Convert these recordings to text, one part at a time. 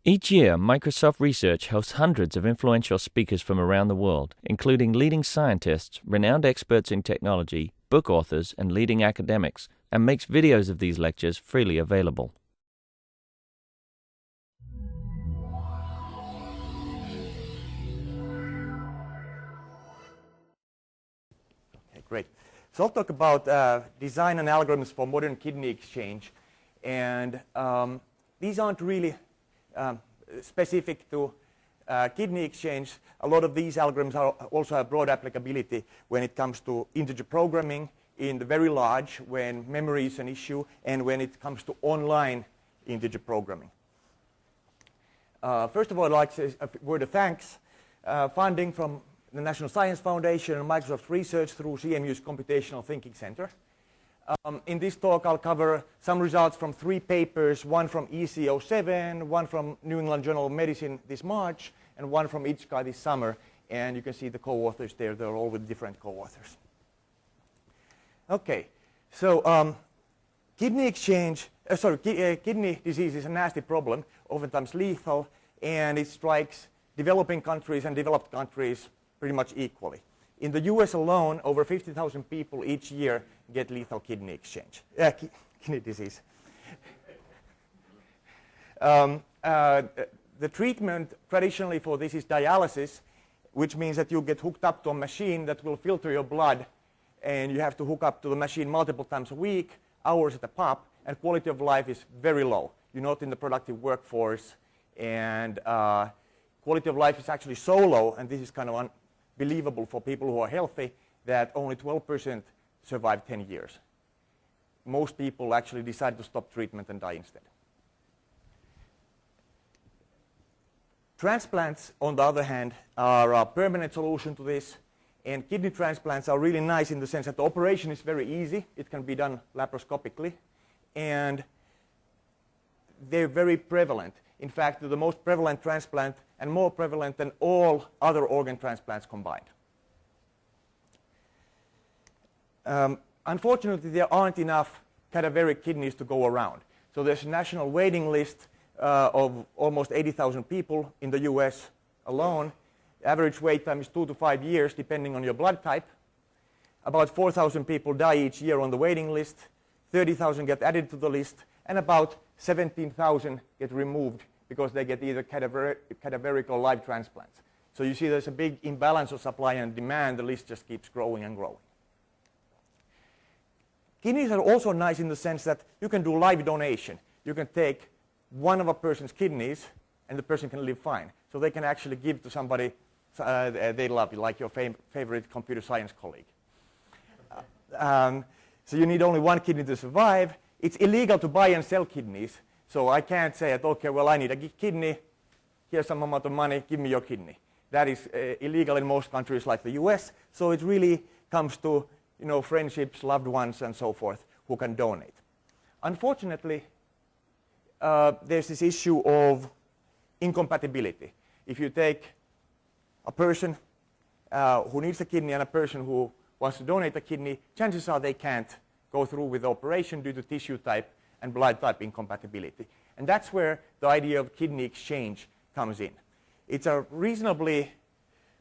Each year, Microsoft Research hosts hundreds of influential speakers from around the world, including leading scientists, renowned experts in technology, book authors, and leading academics, and makes videos of these lectures freely available. Okay, great. So I'll talk about design and algorithms for modern kidney exchange. And these aren't really specific to kidney exchange. A lot of these algorithms also have broad applicability when it comes to integer programming in the very large, when memory is an issue, and when it comes to online integer programming. First of all, I'd like to say a word of thanks. Funding from the National Science Foundation and Microsoft Research through CMU's Computational Thinking Center. In this talk, I'll cover some results from 3 papers, one from EC07, one from New England Journal of Medicine this March, and one from IJCA this summer. And you can see the co-authors there. They're all with different co-authors. Okay, so kidney disease is a nasty problem, oftentimes lethal, and it strikes developing countries and developed countries pretty much equally. In the US alone, over 50,000 people each year get lethal kidney disease. The treatment traditionally for this is dialysis, which means that you get hooked up to a machine that will filter your blood, and you have to hook up to the machine multiple times a week, hours at a pop, and quality of life is very low. You're not in the productive workforce, and quality of life is actually so low, and this is kind of unbelievable for people who are healthy, that only 12% survive 10 years. Most people actually decide to stop treatment and die instead. Transplants, on the other hand, are a permanent solution to this. And kidney transplants are really nice in the sense that the operation is very easy. It can be done laparoscopically. And they're very prevalent. In fact, they're the most prevalent transplant and more prevalent than all other organ transplants combined. Unfortunately, there aren't enough cadaveric kidneys to go around. So there's a national waiting list of almost 80,000 people in the US alone. Average wait time is 2 to 5 years, depending on your blood type. About 4,000 people die each year on the waiting list. 30,000 get added to the list, and about 17,000 get removed because they get either cadaveric or live transplants. So you see there's a big imbalance of supply and demand. The list just keeps growing and growing. Kidneys are also nice in the sense that you can do live donation. You can take one of a person's kidneys, and the person can live fine. So they can actually give to somebody they love, like your favorite computer science colleague. So you need only one kidney to survive. It's illegal to buy and sell kidneys. So I can't say, okay, well, I need a kidney. Here's some amount of money. Give me your kidney. That is illegal in most countries like the US. So it really comes to friendships, loved ones, and so forth who can donate. Unfortunately, there's this issue of incompatibility. If you take a person who needs a kidney and a person who wants to donate a kidney, chances are they can't go through with the operation due to tissue type and blood type incompatibility. And that's where the idea of kidney exchange comes in. It's a reasonably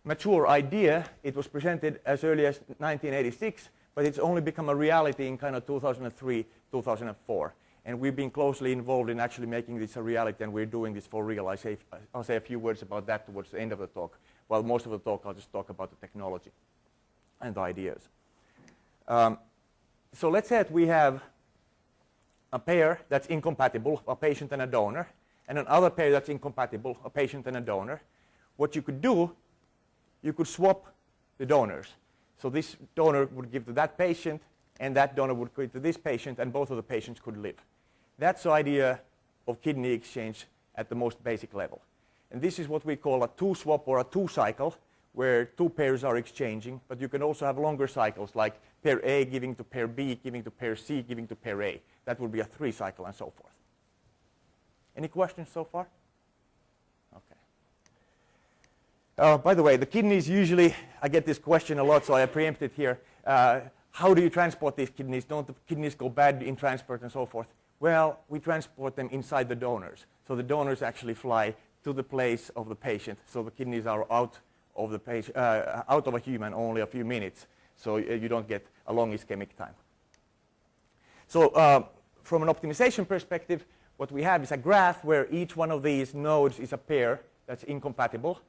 mature idea. It was presented as early as 1986, but it's only become a reality in kind of 2003, 2004. And we've been closely involved in actually making this a reality, and we're doing this for real. I'll say a few words about that towards the end of the talk. While most of the talk, I'll just talk about the technology and the ideas. So let's say that we have a pair that's incompatible, a patient and a donor, and another pair that's incompatible, a patient and a donor. What you could do, you could swap the donors. So this donor would give to that patient, and that donor would give to this patient, and both of the patients could live. That's the idea of kidney exchange at the most basic level. And this is what we call a two-swap or a two-cycle, where two pairs are exchanging. But you can also have longer cycles, like pair A giving to pair B, giving to pair C, giving to pair A. That would be a three-cycle, and so forth. Any questions so far? Okay. By the way, the kidneys usually, I get this question a lot, so I preempt it here. How do you transport these kidneys? Don't the kidneys go bad in transport and so forth? Well, we transport them inside the donors. So the donors actually fly to the place of the patient. So the kidneys are out of the patient, out of a human only a few minutes. So you don't get a long ischemic time. So from an optimization perspective, what we have is a graph where each one of these nodes is a pair that's incompatible.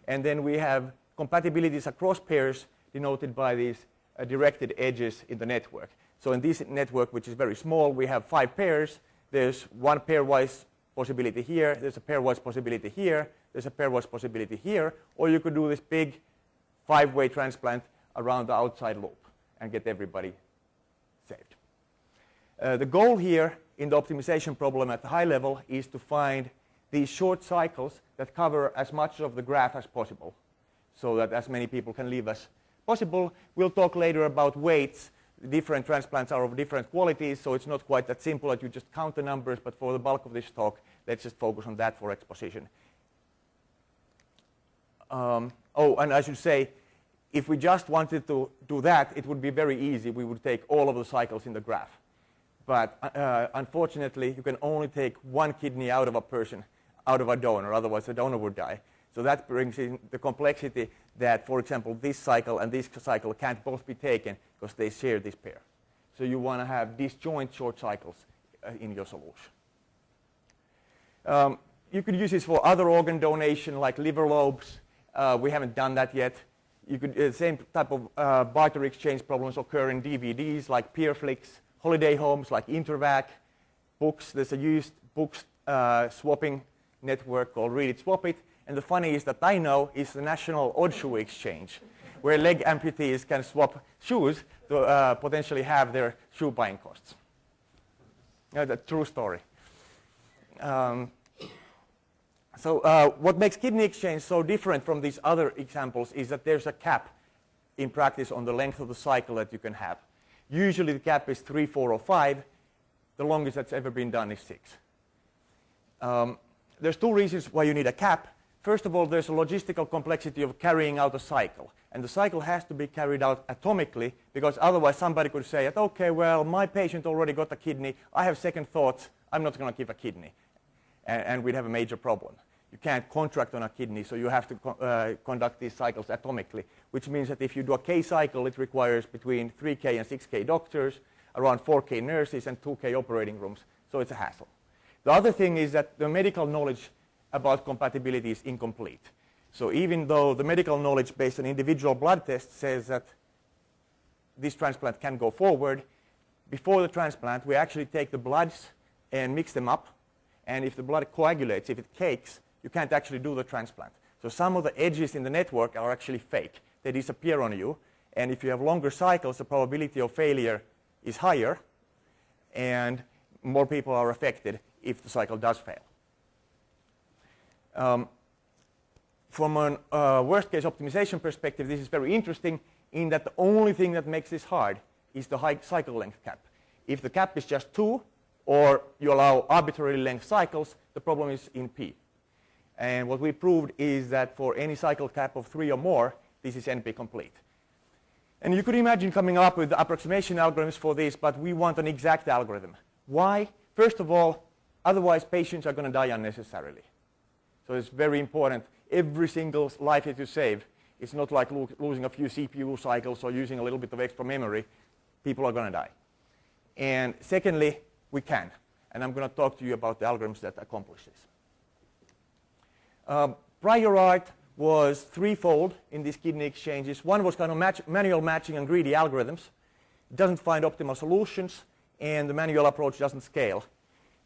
And then we have compatibilities across pairs denoted by these directed edges in the network. So in this network, which is very small, we have 5 pairs. There's one pairwise possibility here. There's a pairwise possibility here. There's a pairwise possibility here. Or you could do this big 5-way transplant around the outside loop and get everybody saved. The goal here in the optimization problem at the high level is to find these short cycles that cover as much of the graph as possible so that as many people can live as possible. We'll talk later about weights. Different transplants are of different qualities, so it's not quite that simple that you just count the numbers, but for the bulk of this talk, let's just focus on that for exposition. And I should say, if we just wanted to do that, it would be very easy. We would take all of the cycles in the graph. But unfortunately, you can only take one kidney out of a person, out of a donor, otherwise the donor would die. So that brings in the complexity that, for example, this cycle and this cycle can't both be taken because they share this pair. So you want to have disjoint short cycles in your solution. You could use this for other organ donation like liver lobes. We haven't done that yet. You could, the same type of barter exchange problems occur in DVDs like PeerFlix, holiday homes like Intervac, books. There's a used books swapping network called Read It, Swap It. And the funniest that I know is the National Odd Shoe Exchange, where leg amputees can swap shoes to potentially have their shoe buying costs. That's a true story. What makes kidney exchange so different from these other examples is that there's a cap in practice on the length of the cycle that you can have. Usually the cap is 3, 4, or 5. The longest that's ever been done is 6. There's 2 reasons why you need a cap. First of all, there's a logistical complexity of carrying out a cycle. And the cycle has to be carried out atomically, because otherwise somebody could say, okay, well, my patient already got a kidney. I have second thoughts. I'm not going to give a kidney. And we'd have a major problem. You can't contract on a kidney, so you have to conduct these cycles atomically, which means that if you do a K cycle, it requires between 3K and 6K doctors, around 4K nurses, and 2K operating rooms. So it's a hassle. The other thing is that the medical knowledge about compatibility is incomplete. So even though the medical knowledge based on individual blood tests says that this transplant can go forward, before the transplant, we actually take the bloods and mix them up. And if the blood coagulates, if it cakes, you can't actually do the transplant. So some of the edges in the network are actually fake. They disappear on you. And if you have longer cycles, the probability of failure is higher. And more people are affected if the cycle does fail. From a worst-case optimization perspective, this is very interesting in that the only thing that makes this hard is the high cycle length cap. If the cap is just 2, or you allow arbitrary length cycles, the problem is in P. And what we proved is that for any cycle cap of 3 or more, this is NP complete. And you could imagine coming up with approximation algorithms for this, but we want an exact algorithm. Why? First of all, otherwise patients are going to die unnecessarily. So it's very important. Every single life that you save, it's not like losing a few CPU cycles or using a little bit of extra memory. People are going to die. And secondly, we can. And I'm going to talk to you about the algorithms that accomplish this. Prior art was threefold in these kidney exchanges. One was kind of manual matching and greedy algorithms. It doesn't find optimal solutions, and the manual approach doesn't scale.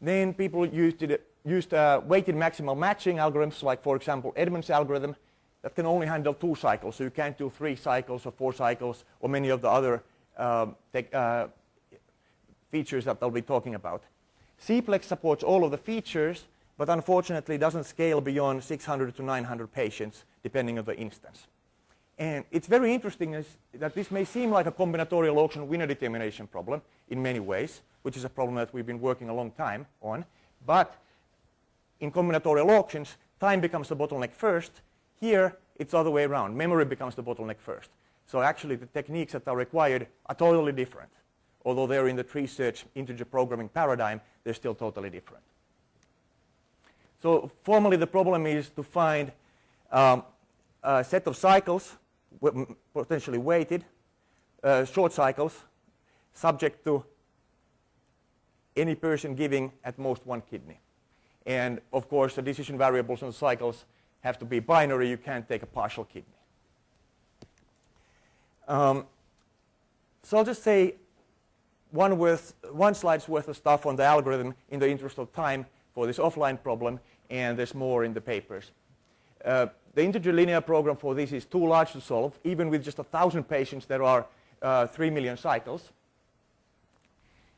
Then people used weighted maximal matching algorithms, like, for example, Edmonds' algorithm, that can only handle 2 cycles. So you can't do 3 cycles or 4 cycles or many of the other features that I'll be talking about. Cplex supports all of the features, but unfortunately doesn't scale beyond 600 to 900 patients, depending on the instance. And it's very interesting that this may seem like a combinatorial auction winner determination problem in many ways, which is a problem that we've been working a long time on. But in combinatorial auctions, time becomes the bottleneck first. Here, it's the other way around. Memory becomes the bottleneck first. So actually, the techniques that are required are totally different. Although they're in the tree search integer programming paradigm, they're still totally different. So formally, the problem is to find a set of cycles, potentially weighted, short cycles, subject to any person giving at most one kidney. And of course, the decision variables on the cycles have to be binary. You can't take a partial kidney. So I'll just say one slide's worth of stuff on the algorithm in the interest of time for this offline problem, and there's more in the papers. The integer linear program for this is too large to solve. Even with just 1,000 patients, there are 3 million cycles.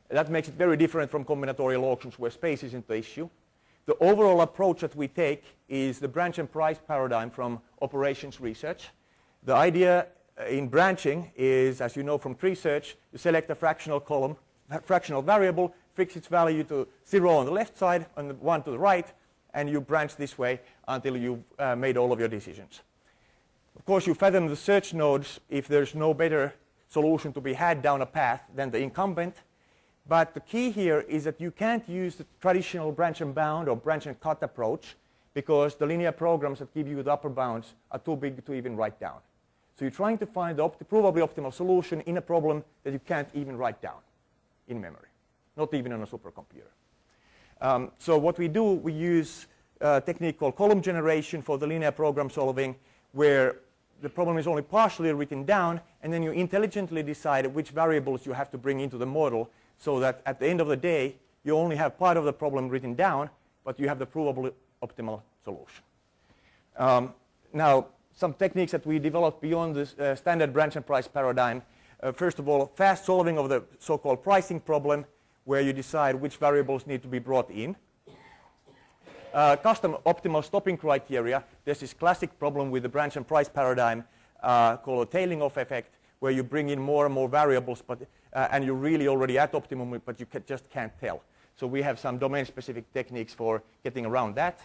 That makes it very different from combinatorial auctions where space isn't the issue. The overall approach that we take is the branch and price paradigm from operations research. The idea in branching is, as you know from tree search, you select a fractional column, a fractional variable, fix its value to 0 on the left side and 1 to the right, and you branch this way until you've made all of your decisions. Of course, you fathom the search nodes if there's no better solution to be had down a path than the incumbent. But the key here is that you can't use the traditional branch and bound or branch and cut approach because the linear programs that give you the upper bounds are too big to even write down. So you're trying to find the provably optimal solution in a problem that you can't even write down in memory, not even on a supercomputer. So what we do, we use a technique called column generation for the linear program solving, where the problem is only partially written down, and then you intelligently decide which variables you have to bring into the model so that at the end of the day, you only have part of the problem written down, but you have the provably optimal solution. Now, some techniques that we developed beyond this standard branch and price paradigm. First of all, fast solving of the so-called pricing problem, where you decide which variables need to be brought in. Custom optimal stopping criteria. There's this classic problem with the branch and price paradigm called a tailing off effect, where you bring in more and more variables, and you're really already at optimum, but you just can't tell. So we have some domain-specific techniques for getting around that.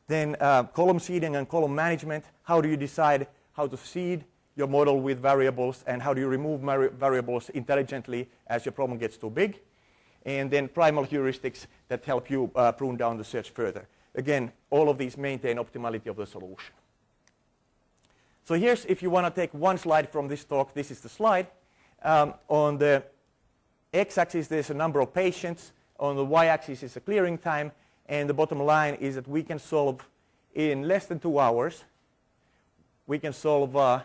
Then column seeding and column management. How do you decide how to seed your model with variables, and how do you remove variables intelligently as your problem gets too big? And then primal heuristics that help you prune down the search further. Again, all of these maintain optimality of the solution. So here's, if you want to take one slide from this talk, this is the slide. On the x-axis, there's a number of patients. On the y-axis is the clearing time. And the bottom line is that we can solve in less than 2 hours. We can solve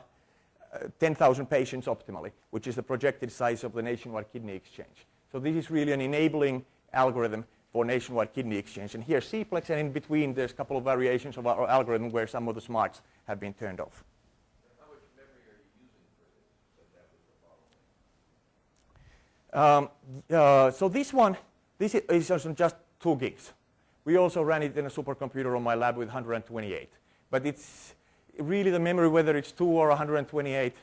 10,000 patients optimally, which is the projected size of the nationwide kidney exchange. So this is really an enabling algorithm for nationwide kidney exchange. And here's Cplex, and in between there's a couple of variations of our algorithm where some of the smarts have been turned off. How much memory are you using for this? So this is just 2 gigs. We also ran it in a supercomputer on my lab with 128. But it's really the memory, whether it's 2 or 128,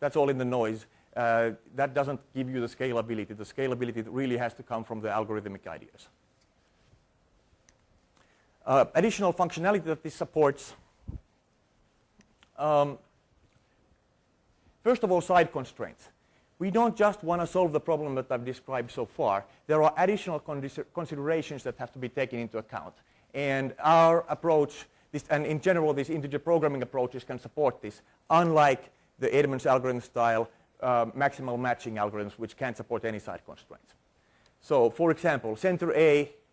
that's all in the noise. That doesn't give you the scalability. The scalability really has to come from the algorithmic ideas. Additional functionality that this supports. First of all, side constraints. We don't just want to solve the problem that I've described so far. There are additional considerations that have to be taken into account. And our approach, and in general, these integer programming approaches can support this, unlike the Edmonds algorithm style maximal matching algorithms, which can't support any side constraints. So, for example,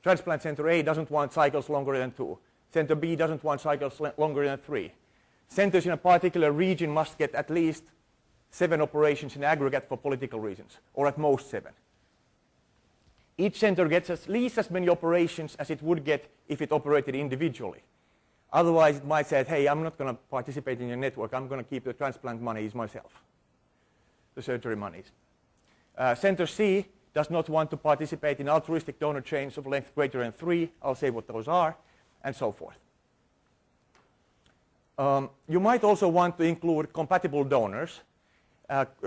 transplant center A doesn't want cycles longer than 2. Center B doesn't want cycles longer than 3. Centers in a particular region must get at least 7 operations in aggregate for political reasons, or at most 7. Each center gets at least as many operations as it would get if it operated individually. Otherwise, it might say, hey, I'm not going to participate in your network. I'm going to keep the transplant monies myself, the surgery monies. Center C does not want to participate in altruistic donor chains of length greater than 3. I'll say what those are, and so forth. You might also want to include compatible donors,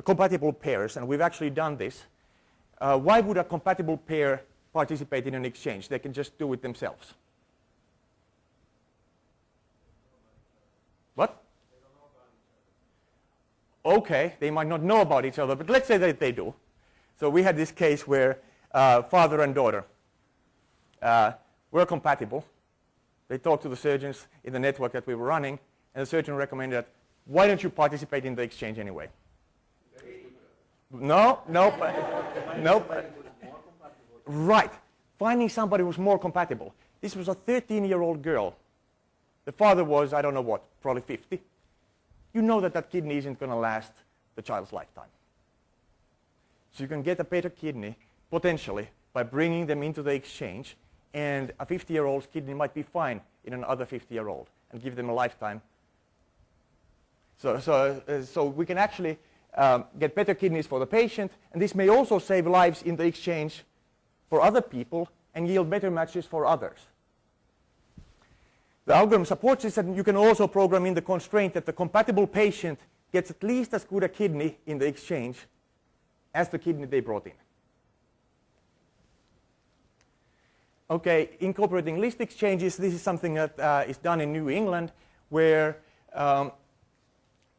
compatible pairs, and we've actually done this. Why would a compatible pair participate in an exchange? They can just do it themselves. What? Okay, they might not know about each other, but let's say that they do. So we had this case where father and daughter were compatible. They talked to the surgeons in the network that we were running, and the surgeon recommended that, why don't you participate in the exchange anyway? No. Right. Finding somebody who was more compatible. This was a 13-year-old girl. The father was, I don't know what, probably 50. You know that kidney isn't going to last the child's lifetime. So you can get a better kidney, potentially, by bringing them into the exchange, and a 50-year-old's kidney might be fine in another 50-year-old and give them a lifetime. So we can actually get better kidneys for the patient, and this may also save lives in the exchange for other people and yield better matches for others. The algorithm supports this, and you can also program in the constraint that the compatible patient gets at least as good a kidney in the exchange as the kidney they brought in. Okay, incorporating list exchanges, this is something that is done in New England, where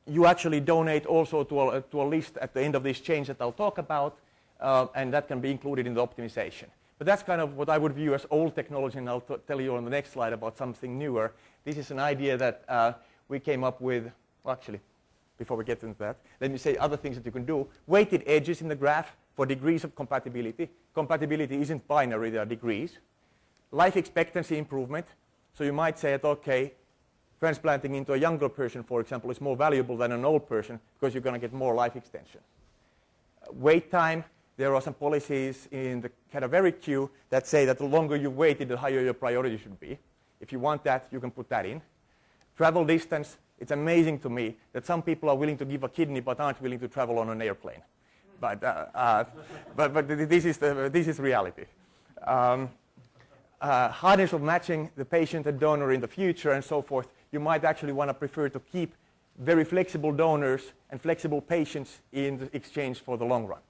you actually donate also to a list at the end of the exchange that I'll talk about, and that can be included in the optimization. But that's kind of what I would view as old technology, and I'll tell you on the next slide about something newer. This is an idea that we came up with. Well, actually, before we get into that, let me say other things that you can do. Weighted edges in the graph for degrees of compatibility. Compatibility isn't binary, there are degrees. Life expectancy improvement. So you might say that, okay, transplanting into a younger person, for example, is more valuable than an old person because you're going to get more life extension. Wait time. There are some policies in the cadaveric queue that say that the longer you waited, the higher your priority should be. If you want that, you can put that in. Travel distance. It's amazing to me that some people are willing to give a kidney but aren't willing to travel on an airplane. But this is reality. Hardness of matching the patient and donor in the future and so forth. You might actually want to prefer to keep very flexible donors and flexible patients in the exchange for the long run.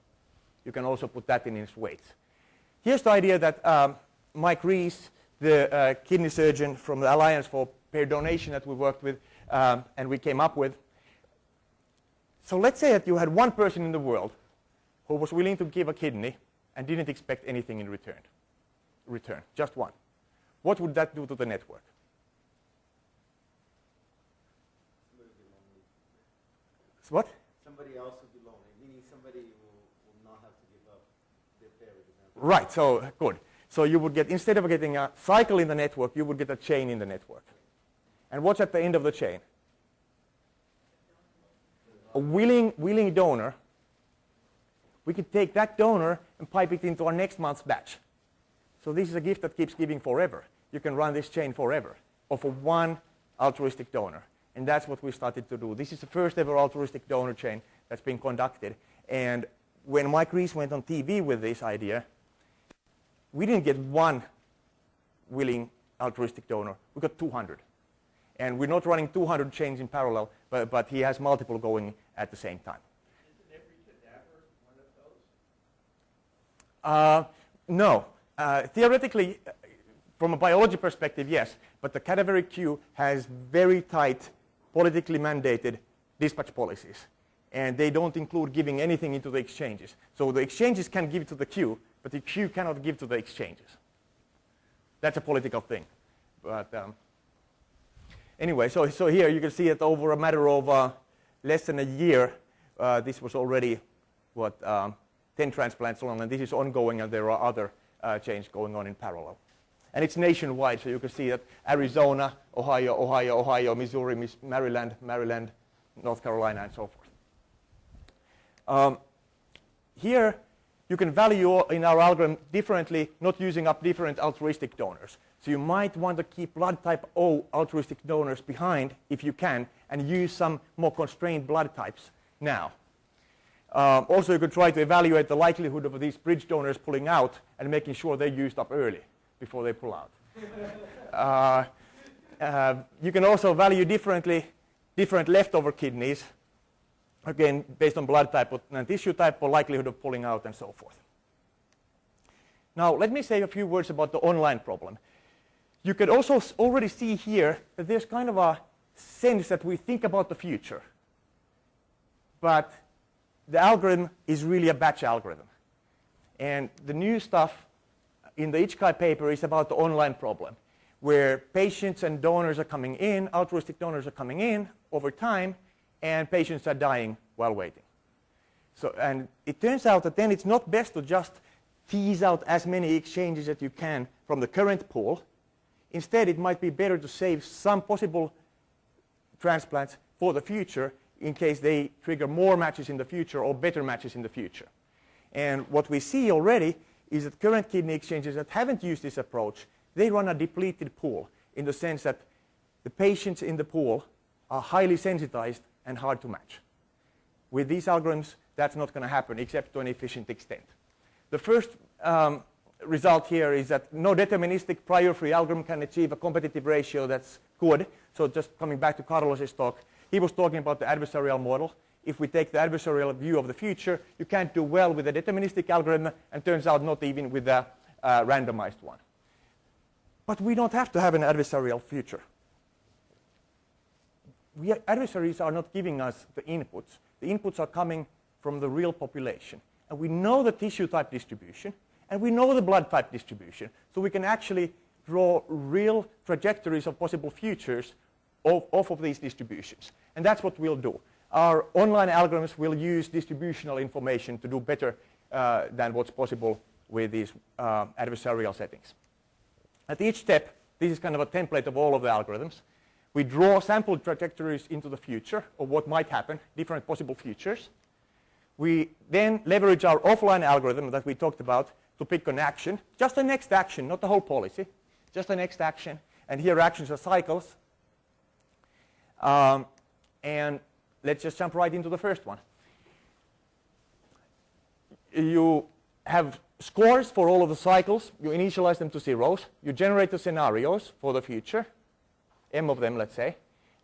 You can also put that in its weights. Here's the idea that Mike Reese, the kidney surgeon from the Alliance for Paired Donation that we worked with, and we came up with. So let's say that you had one person in the world who was willing to give a kidney and didn't expect anything in return, just one. What would that do to the network? What? Somebody else would be lonely, meaning somebody will not have to give up their parent. Right, so good. So you would get, instead of getting a cycle in the network, you would get a chain in the network. And what's at the end of the chain? A willing donor. We could take that donor and pipe it into our next month's batch. So this is a gift that keeps giving forever. You can run this chain forever of one altruistic donor. And that's what we started to do. This is the first ever altruistic donor chain that's been conducted. And when Mike Reese went on TV with this idea, we didn't get one willing altruistic donor. We got 200. And we're not running 200 chains in parallel, but he has multiple going at the same time. Isn't every cadaver one of those? No. Theoretically, from a biology perspective, yes. But the cadaveric queue has very tight, politically mandated dispatch policies. And they don't include giving anything into the exchanges. So the exchanges can give to the queue, but the queue cannot give to the exchanges. That's a political thing. But anyway, so here you can see that over a matter of less than a year, this was already, 10 transplants long, and this is ongoing, and there are other chains going on in parallel. And it's nationwide, so you can see that Arizona, Ohio, Missouri, Maryland, North Carolina, and so forth. Here, you can value in our algorithm differently, not using up different altruistic donors. So you might want to keep blood type O altruistic donors behind, if you can, and use some more constrained blood types now. Also, you could try to evaluate the likelihood of these bridge donors pulling out and making sure they're used up early before they pull out. You can also value differently different leftover kidneys, again, based on blood type and tissue type or likelihood of pulling out and so forth. Now, let me say a few words about the online problem. You can also already see here that there's kind of a sense that we think about the future. But the algorithm is really a batch algorithm. And the new stuff in the Ichkai paper is about the online problem, where patients and donors are coming in, altruistic donors are coming in over time, and patients are dying while waiting. So, and it turns out that then it's not best to just tease out as many exchanges as you can from the current pool. Instead, it might be better to save some possible transplants for the future in case they trigger more matches in the future or better matches in the future. And what we see already is that current kidney exchanges that haven't used this approach, they run a depleted pool in the sense that the patients in the pool are highly sensitized and hard to match. With these algorithms, that's not going to happen except to an efficient extent. The first result here is that no deterministic prior-free algorithm can achieve a competitive ratio that's good. So just coming back to Carlos's talk, he was talking about the adversarial model. If we take the adversarial view of the future, you can't do well with a deterministic algorithm, and turns out not even with a randomized one. But we don't have to have an adversarial future. Adversaries are not giving us the inputs. The inputs are coming from the real population. And we know the tissue type distribution, and we know the blood type distribution. So we can actually draw real trajectories of possible futures off of these distributions. And that's what we'll do. Our online algorithms will use distributional information to do better than what's possible with these adversarial settings. At each step, this is kind of a template of all of the algorithms. We draw sample trajectories into the future of what might happen, different possible futures. We then leverage our offline algorithm that we talked about to pick an action, just the next action, not the whole policy, just the next action. And here actions are cycles. And let's just jump right into the first one. You have scores for all of the cycles. You initialize them to zeros. You generate the scenarios for the future, m of them, let's say.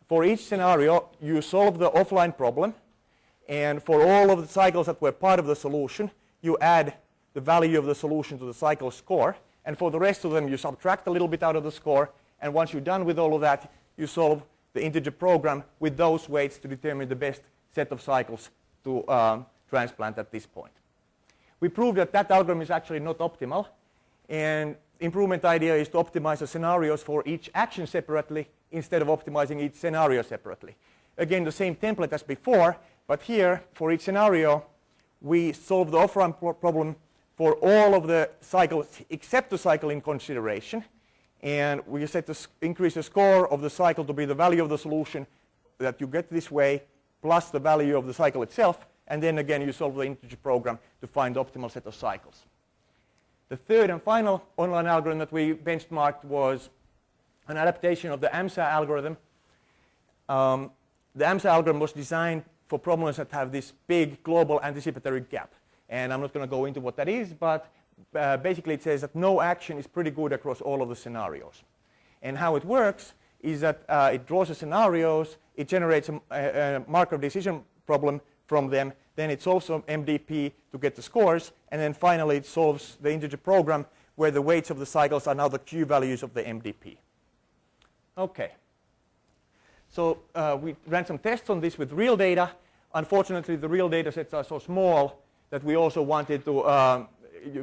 For each scenario, you solve the offline problem. And for all of the cycles that were part of the solution, you add the value of the solution to the cycle score. And for the rest of them, you subtract a little bit out of the score. And once you're done with all of that, you solve the integer program with those weights to determine the best set of cycles to transplant at this point. We proved that that algorithm is actually not optimal. And improvement idea is to optimize the scenarios for each action separately instead of optimizing each scenario separately. Again, the same template as before, but here, for each scenario, we solve the offline problem for all of the cycles except the cycle in consideration. And we set to increase the score of the cycle to be the value of the solution that you get this way, plus the value of the cycle itself. And then again, you solve the integer program to find the optimal set of cycles. The third and final online algorithm that we benchmarked was an adaptation of the Mca algorithm. The Mca algorithm was designed for problems that have this big global anticipatory gap. And I'm not going to go into what that is, but basically it says that no action is pretty good across all of the scenarios. And how it works is that it draws the scenarios, it generates a marker decision problem from them, then it solves some MDP to get the scores, and then finally it solves the integer program where the weights of the cycles are now the Q values of the MDP. Okay. So we ran some tests on this with real data. Unfortunately, the real data sets are so small that we also wanted to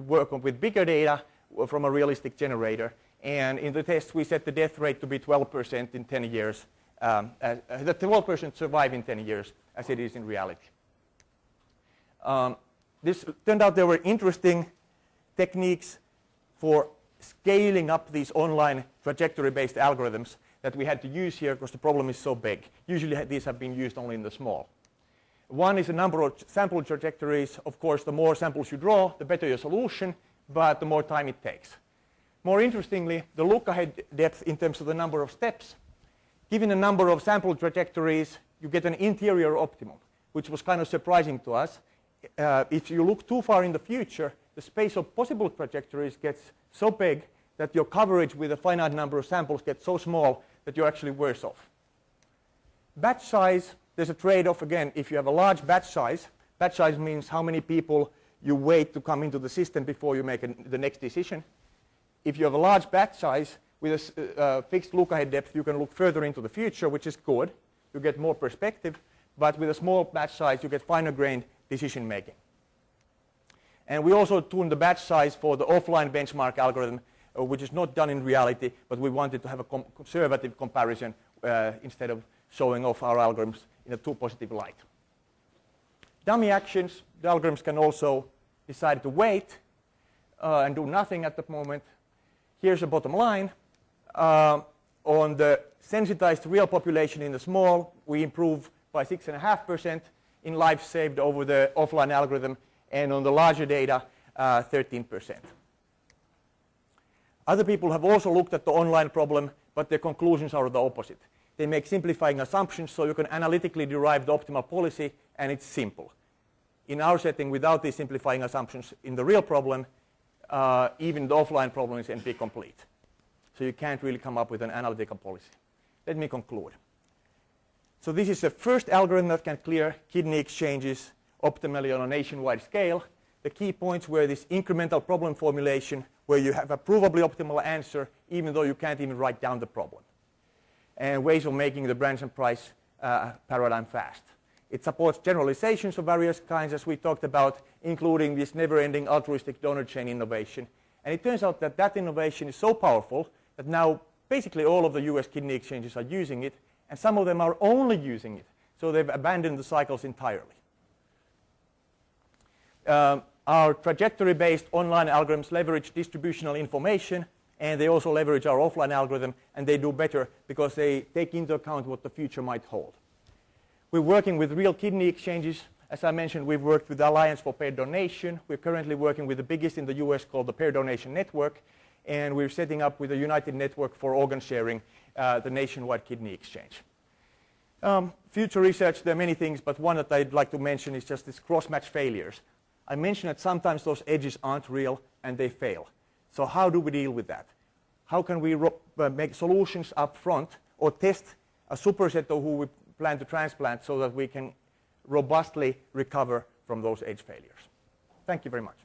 work on with bigger data from a realistic generator. And in the test, we set the death rate to be 12% in 10 years. The 12% survive in 10 years, as it is in reality. This turned out there were interesting techniques for scaling up these online trajectory-based algorithms that we had to use here because the problem is so big. Usually these have been used only in the small. One is the number of sample trajectories. Of course, the more samples you draw, the better your solution, but the more time it takes. More interestingly, the look-ahead depth in terms of the number of steps. Given a number of sample trajectories, you get an interior optimum, which was kind of surprising to us. If you look too far in the future, the space of possible trajectories gets so big that your coverage with a finite number of samples gets so small that you're actually worse off. Batch size, there's a trade-off again. If you have a large batch size means how many people you wait to come into the system before you make the next decision. If you have a large batch size with a fixed look-ahead depth, you can look further into the future, which is good. You get more perspective. But with a small batch size, you get finer-grained decision-making. And we also tuned the batch size for the offline benchmark algorithm, which is not done in reality, but we wanted to have a conservative comparison instead of showing off our algorithms in a too positive light. Dummy actions, the algorithms can also decide to wait and do nothing at the moment. Here's the bottom line. On the sensitized real population in the small, we improve by 6.5% in lives saved over the offline algorithm, and on the larger data, 13%. Other people have also looked at the online problem, but their conclusions are the opposite. They make simplifying assumptions so you can analytically derive the optimal policy, and it's simple. In our setting, without these simplifying assumptions in the real problem, even the offline problem is NP complete. So you can't really come up with an analytical policy. Let me conclude. So this is the first algorithm that can clear kidney exchanges optimally on a nationwide scale. The key points were this incremental problem formulation, where you have a provably optimal answer even though you can't even write down the problem, and ways of making the branch and price paradigm fast. It supports generalizations of various kinds, as we talked about, including this never-ending altruistic donor chain innovation. And it turns out that that innovation is so powerful that now basically all of the US kidney exchanges are using it, and some of them are only using it. So they've abandoned the cycles entirely. Our trajectory-based online algorithms leverage distributional information, and they also leverage our offline algorithm, and they do better because they take into account what the future might hold. We're working with real kidney exchanges. As I mentioned, we've worked with the Alliance for Paired Donation. We're currently working with the biggest in the US called the Paired Donation Network, and we're setting up with a United Network for Organ Sharing the nationwide kidney exchange. Future research, there are many things, but one that I'd like to mention is just this cross-match failures. I mentioned that sometimes those edges aren't real and they fail. So how do we deal with that? How can we make solutions up front or test a superset of who we plan to transplant so that we can robustly recover from those edge failures? Thank you very much.